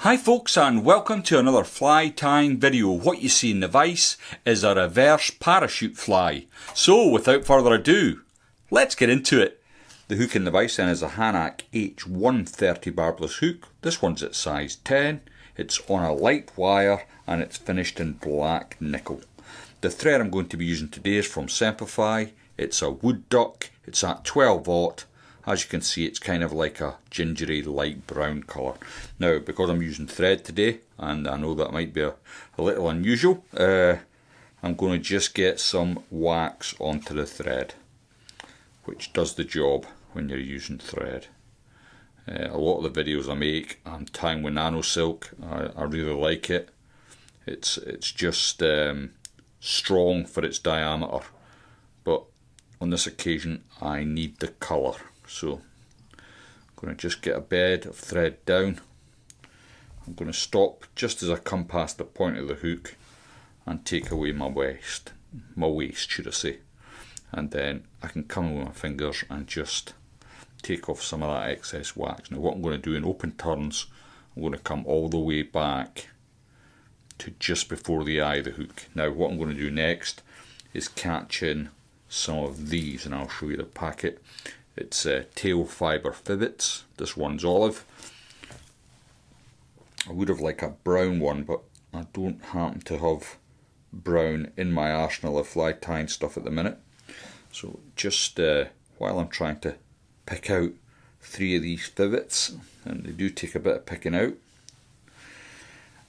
Hi folks, and welcome to another fly tying video. What you see in the vise is a reverse parachute fly. So without further ado, let's get into it. The hook in the vise then is a Hackle H130 barbless hook. This one's at size 10. It's on a light wire and it's finished in black nickel. The thread I'm going to be using today is from Simplify. It's a wood duck. It's at 12/0. As you can see, it's kind of like a gingery light brown colour. Now, because I'm using thread today, and I know that might be a little unusual, I'm going to just get some wax onto the thread, which does the job when you're using thread. A lot of the videos I make, I'm tying with nano silk. I really like it. It's just strong for its diameter, but on this occasion I need the colour. So I'm going to just get a bed of thread down. I'm going to stop just as I come past the point of the hook and take away my waist should I say, and then I can come in with my fingers and just take off some of that excess wax. Now what I'm going to do in open turns, I'm going to come all the way back to just before the eye of the hook. Now what I'm going to do next is catch in some of these, and I'll show you the packet. It's tail fibre fivets. This one's olive. I would have liked a brown one, but I don't happen to have brown in my arsenal of fly tying stuff at the minute. So just while I'm trying to pick out 3 of these fivets, and they do take a bit of picking out,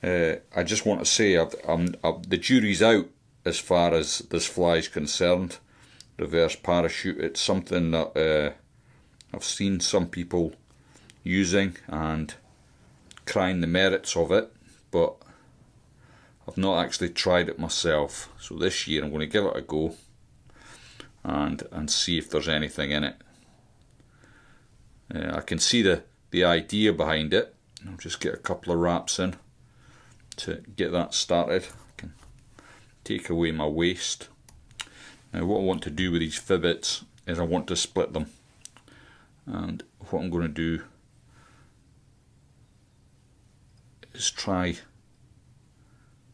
I just want to say the jury's out as far as this fly is concerned. Reverse parachute, it's something that I've seen some people using and crying the merits of it, but I've not actually tried it myself. So this year I'm going to give it a go and see if there's anything in it. I can see the idea behind it. I'll just get a couple of wraps in to get that started. I can take away my waist. Now what I want to do with these fivets is I want to split them, and what I'm going to do is try,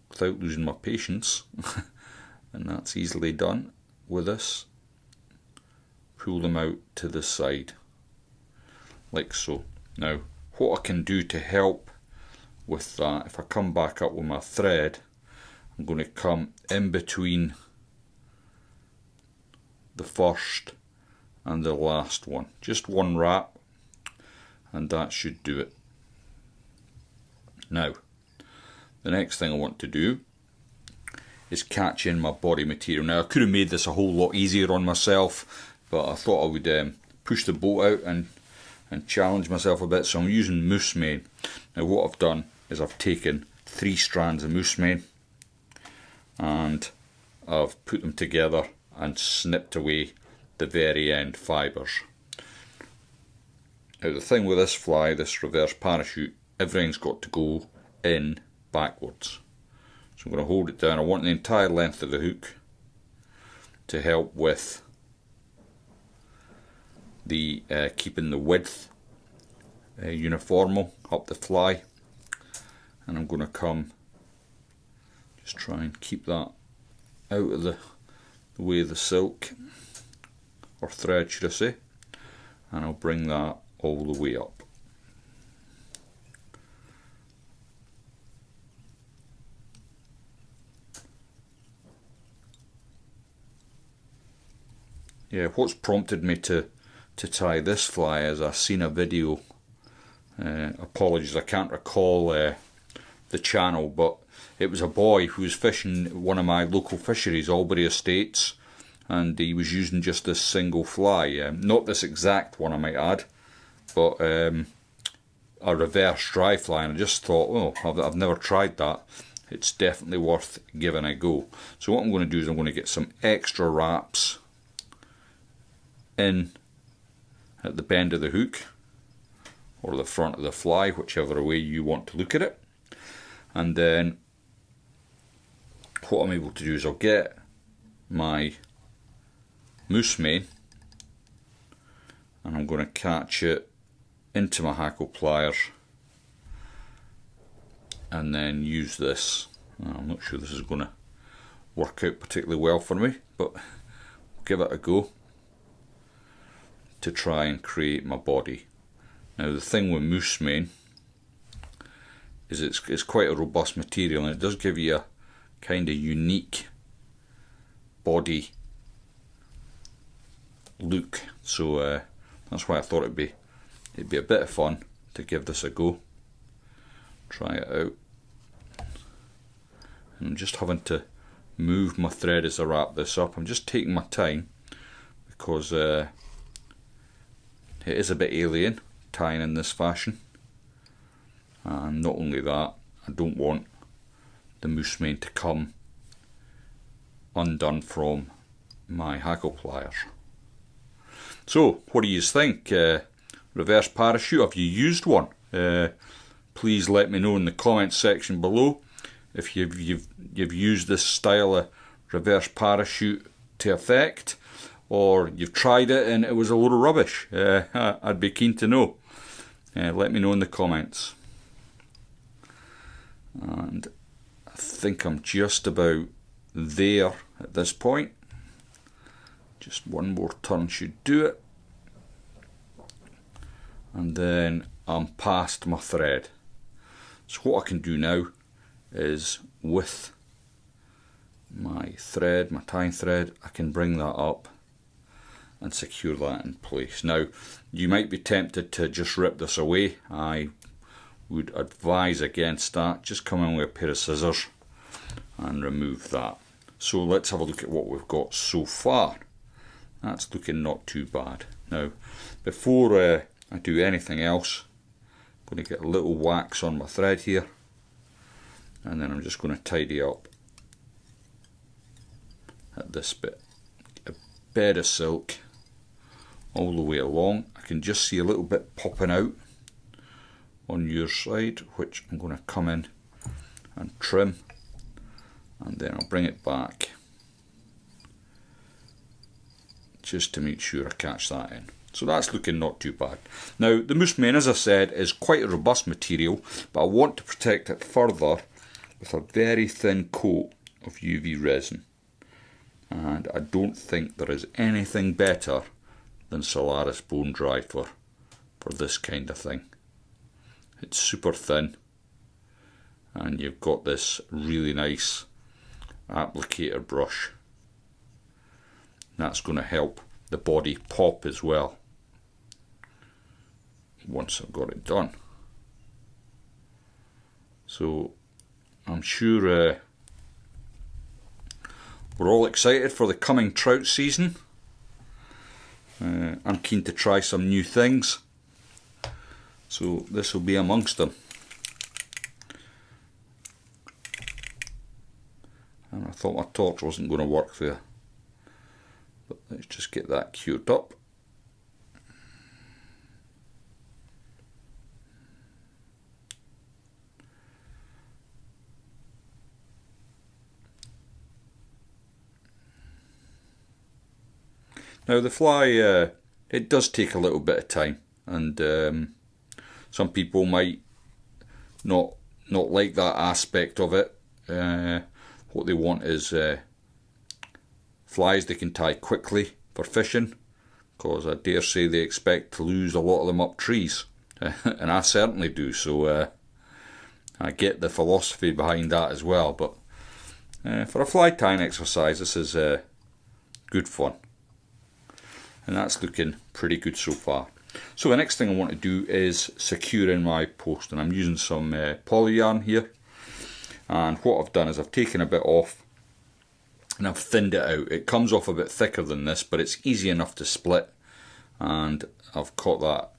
without losing my patience, and that's easily done with this, pull them out to the side like so. Now what I can do to help with that, if I come back up with my thread, I'm going to come in between the first and the last one, just one wrap, and that should do it. Now the next thing I want to do is catch in my body material. Now I could have made this a whole lot easier on myself, but I thought I would push the boat out and challenge myself a bit, so I'm using moose mane. Now what I've done is I've taken 3 strands of moose mane and I've put them together and snipped away the very end fibres. Now the thing with this fly, this reverse parachute, everything's got to go in backwards. So I'm going to hold it down. I want the entire length of the hook to help with the keeping the width uniformal up the fly, and I'm going to come, just try and keep that out of the way of the silk, or thread should I say, and I'll bring that all the way up. Yeah, what's prompted me to tie this fly is I've seen a video, apologies I can't recall the channel, but it was a boy who was fishing one of my local fisheries, Albury Estates, and he was using just this single fly, not this exact one I might add, but a reverse dry fly, and I just thought, oh, I've never tried that, it's definitely worth giving a go. So what I'm going to do is I'm going to get some extra wraps in at the bend of the hook or the front of the fly, whichever way you want to look at it, and then what I'm able to do is I'll get my moose mane and I'm going to catch it into my Hackle pliers and then use this. I'm not sure this is going to work out particularly well for me, but give it a go to try and create my body. Now the thing with moose mane is it's quite a robust material, and it does give you a kind of unique body look, so that's why I thought it'd be a bit of fun to give this a go, try it out. And I'm just having to move my thread as I wrap this up. I'm just taking my time because it is a bit alien tying in this fashion, and not only that, I don't want the moose mane to come undone from my hackle pliers. So what do you think? Reverse parachute, have you used one? Please let me know in the comments section below if you've used this style of reverse parachute to effect, or you've tried it and it was a load of rubbish. I'd be keen to know. Let me know in the comments. And I think I'm just about there at this point. Just one more turn should do it, and then I'm past my thread. So what I can do now is, with my thread, my tying thread, I can bring that up and secure that in place. Now you might be tempted to just rip this away. I would advise against that. Just come in with a pair of scissors and remove that. So let's have a look at what we've got so far. That's looking not too bad. Now before I do anything else, I'm going to get a little wax on my thread here, and then I'm just going to tidy up at this bit. A bed of silk all the way along. I can just see a little bit popping out on your side, which I'm going to come in and trim, and then I'll bring it back just to make sure I catch that in. So that's looking not too bad. Now the moose mane, as I said, is quite a robust material, but I want to protect it further with a very thin coat of UV resin, and I don't think there is anything better than Solaris Bone Dry for this kind of thing. It's super thin, and you've got this really nice applicator brush. That's going to help the body pop as well once I've got it done. So I'm sure we're all excited for the coming trout season. I'm keen to try some new things, so this will be amongst them. And I thought my torch wasn't going to work there, but let's just get that queued up. Now the fly, it does take a little bit of time, and some people might not like that aspect of it. What they want is flies they can tie quickly for fishing, because I dare say they expect to lose a lot of them up trees, and I certainly do, so I get the philosophy behind that as well. But for a fly tying exercise, this is good fun. And that's looking pretty good so far. So the next thing I want to do is secure in my post, and I'm using some poly yarn here. And what I've done is I've taken a bit off and I've thinned it out. It comes off a bit thicker than this, but it's easy enough to split, and I've caught that.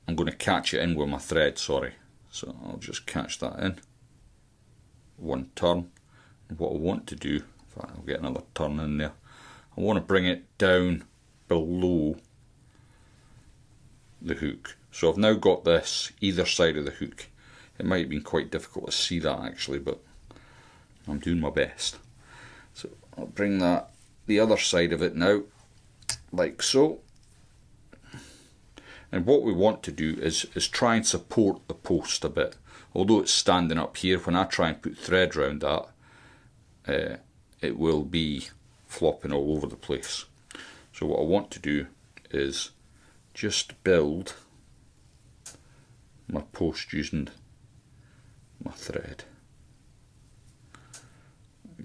I'm going to catch it in with my thread, sorry. So I'll just catch that in one turn. And what I want to do, in fact I'll get another turn in there, I want to bring it down below the hook. So I've now got this either side of the hook. It might have been quite difficult to see that actually, but I'm doing my best. So I'll bring that, the other side of it now, like so. And what we want to do is try and support the post a bit. Although it's standing up here, when I try and put thread around that, it will be flopping all over the place. So what I want to do is just build my post using my thread.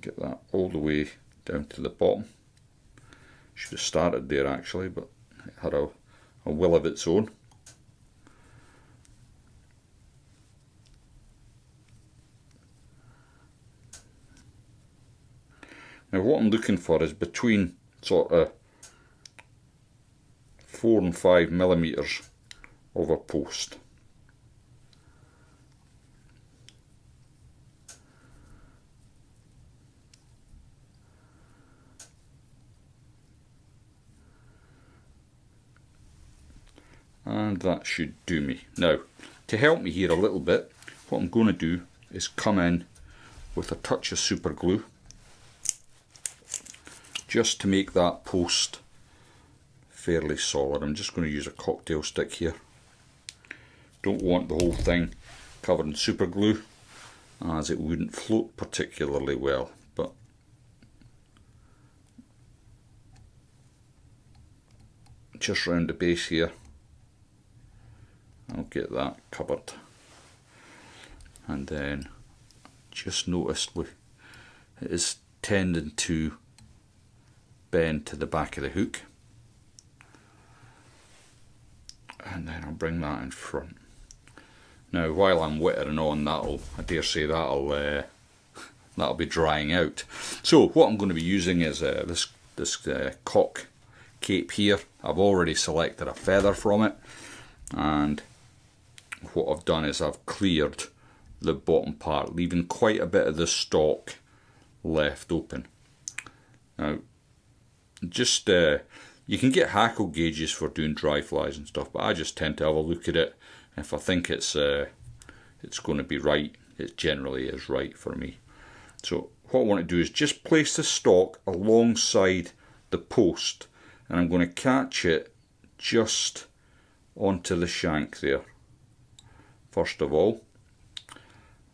Get that all the way down to the bottom. Should have started there actually, but it had a will of its own. Now what I'm looking for is between sort of 4 and 5 millimeters of a post. And that should do me. Now, to help me here a little bit, what I'm going to do is come in with a touch of super glue, just to make that post fairly solid. I'm just going to use a cocktail stick here. Don't want the whole thing covered in super glue, as it wouldn't float particularly well, but just round the base here, I'll get that covered. And then just noticed it is tending to bend to the back of the hook, and then I'll bring that in front. Now while I'm wittering on, I dare say that'll be drying out. So what I'm going to be using is this cock cape here. I've already selected a feather from it, and what I've done is I've cleared the bottom part, leaving quite a bit of the stalk left open. Now just you can get hackle gauges for doing dry flies and stuff, but I just tend to have a look at it. If I think it's going to be right, it generally is right for me. So what I want to do is just place the stalk alongside the post, and I'm going to catch it just onto the shank there first of all,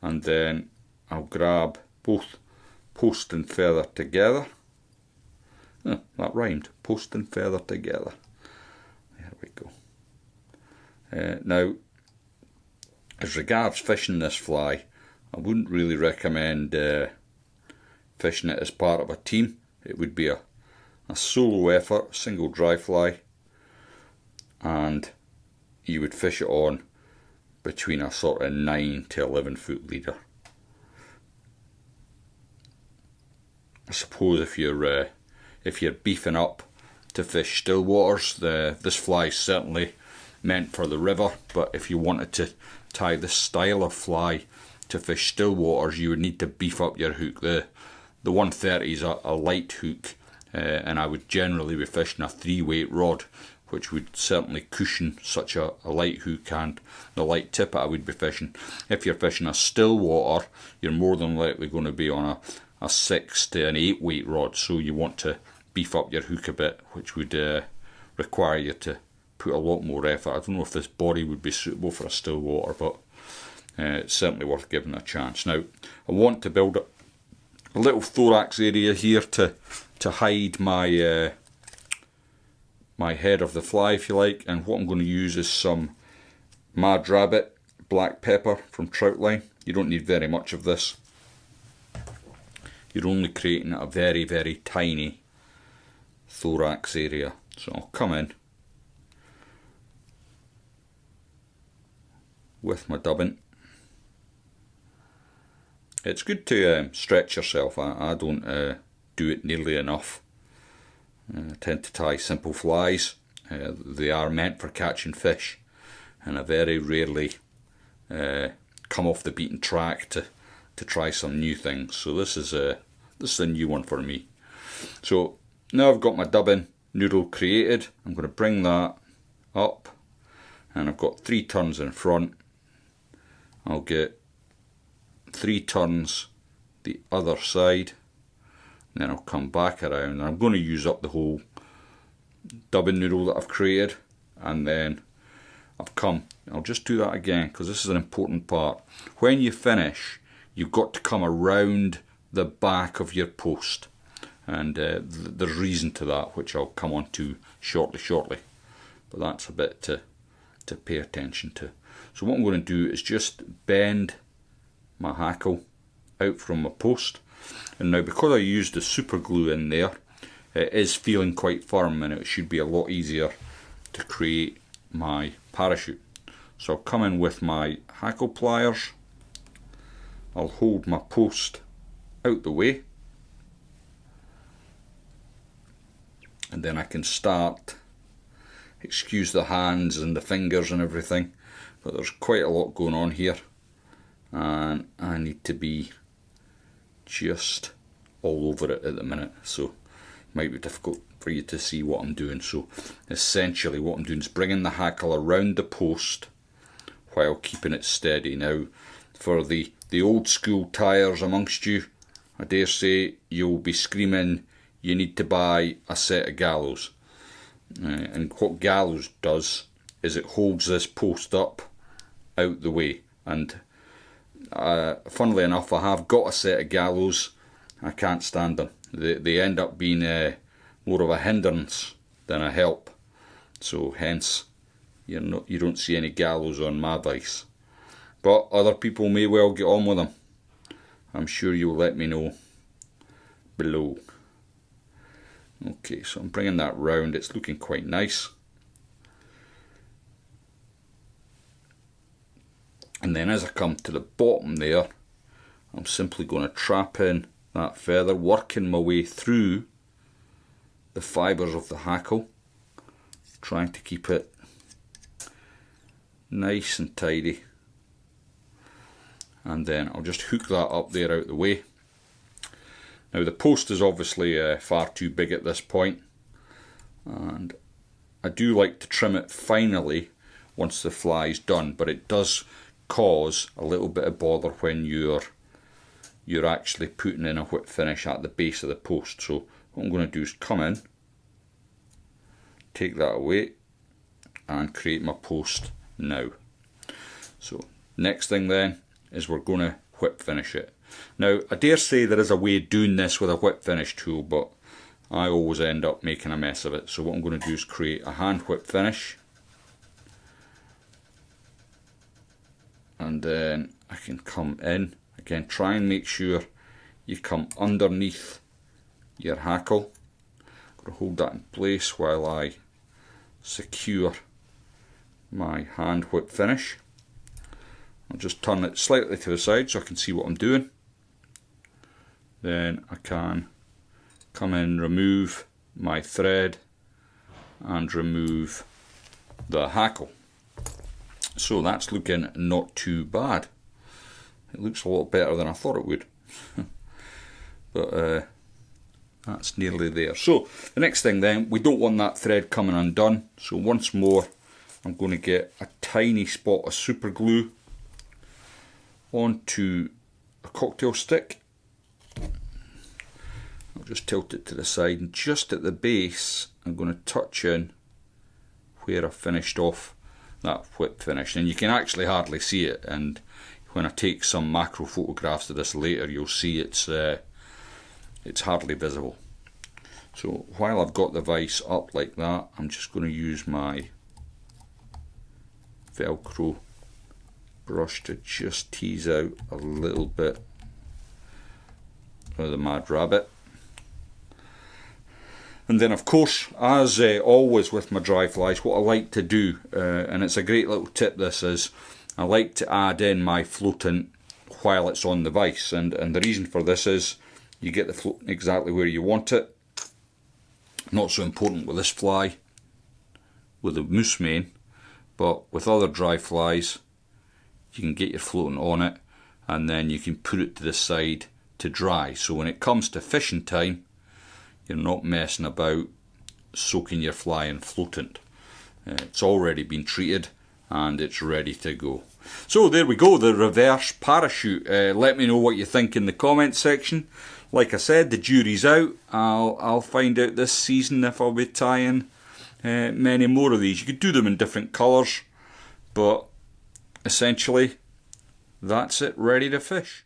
and then I'll grab both post and feather together. Oh, that rhymed, post and feather together. There we go. Now, as regards fishing this fly, I wouldn't really recommend fishing it as part of a team. It would be a solo effort, single dry fly, and you would fish it on between a sort of 9 to 11 foot leader. I suppose if you're beefing up to fish still waters, this fly is certainly meant for the river, but if you wanted to tie this style of fly to fish still waters, you would need to beef up your hook. The 130 is a light hook, and I would generally be fishing a 3-weight rod, which would certainly cushion such a light hook and the light tippet I would be fishing. If you're fishing a still water, you're more than likely going to be on a 6 to an 8-weight rod, so you want to beef up your hook a bit, which would require you to put a lot more effort. I don't know if this body would be suitable for a still water, but it's certainly worth giving a chance. Now, I want to build a little thorax area here to hide my my head of the fly, if you like, and what I'm going to use is some Mad Rabbit black pepper from Troutline. You don't need very much of this. You're only creating a very, very tiny thorax area. So I'll come in with my dubbing. It's good to stretch yourself. I don't do it nearly enough. I tend to tie simple flies. They are meant for catching fish, and I very rarely come off the beaten track to try some new things. So this is a new one for me. So now I've got my dubbing noodle created, I'm going to bring that up, and I've got 3 turns in front. I'll get 3 turns the other side, and then I'll come back around, and I'm going to use up the whole dubbing noodle that I've created, and then I've come, I'll just do that again because this is an important part. When you finish, you've got to come around the back of your post, and there's reason to that, which I'll come on to shortly, but that's a bit to pay attention to. So what I'm going to do is just bend my hackle out from my post, and now because I used the super glue in there, it is feeling quite firm, and it should be a lot easier to create my parachute. So I'll come in with my hackle pliers, I'll hold my post out the way, and then I can start. Excuse the hands and the fingers and everything, but there's quite a lot going on here, and I need to be just all over it at the minute, so it might be difficult for you to see what I'm doing. So essentially what I'm doing is bringing the hackle around the post while keeping it steady. Now for the old school tyres amongst you, I dare say you'll be screaming you need to buy a set of gallows. And what gallows does is it holds this post up out the way, and funnily enough I have got a set of gallows. I can't stand them. They end up being more of a hindrance than a help, so hence you don't see any gallows on my vise, but other people may well get on with them. I'm sure you'll let me know below. Okay, so I'm bringing that round, it's looking quite nice. And then as I come to the bottom there, I'm simply going to trap in that feather, working my way through the fibres of the hackle, trying to keep it nice and tidy. And then I'll just hook that up there out the way. Now the post is obviously far too big at this point, and I do like to trim it finally once the fly's done, but it does cause a little bit of bother when you're actually putting in a whip finish at the base of the post. So what I'm going to do is come in, take that away, and create my post now. So next thing then is we're going to whip finish it. Now I dare say there is a way of doing this with a whip finish tool, but I always end up making a mess of it. So what I'm going to do is create a hand whip finish, and then I can come in again. Try and make sure you come underneath your hackle. I'm going to hold that in place while I secure my hand whip finish. I'll just turn it slightly to the side so I can see what I'm doing. Then I can come in, remove my thread and remove the hackle. So that's looking not too bad. It looks a lot better than I thought it would. But that's nearly there. So the next thing then, we don't want that thread coming undone. So once more I'm going to get a tiny spot of super glue onto a cocktail stick. I'll just tilt it to the side, and just at the base I'm going to touch in where I finished off that whip finish, and you can actually hardly see it, and when I take some macro photographs of this later you'll see it's hardly visible. So while I've got the vise up like that, I'm just going to use my Velcro brush to just tease out a little bit of the Mad Rabbit. And then of course, as always with my dry flies, what I like to do, and it's a great little tip this is, I like to add in my floatant while it's on the vise, and the reason for this is you get the floatant exactly where you want it. Not so important with this fly, with the moose mane, but with other dry flies you can get your floatant on it and then you can put it to the side to dry, so when it comes to fishing time you're not messing about soaking your fly in floatant. It's already been treated and it's ready to go. So there we go, the reverse parachute. Let me know what you think in the comments section. Like I said, the jury's out. I'll find out this season if I'll be tying many more of these. You could do them in different colours. But essentially, that's it, ready to fish.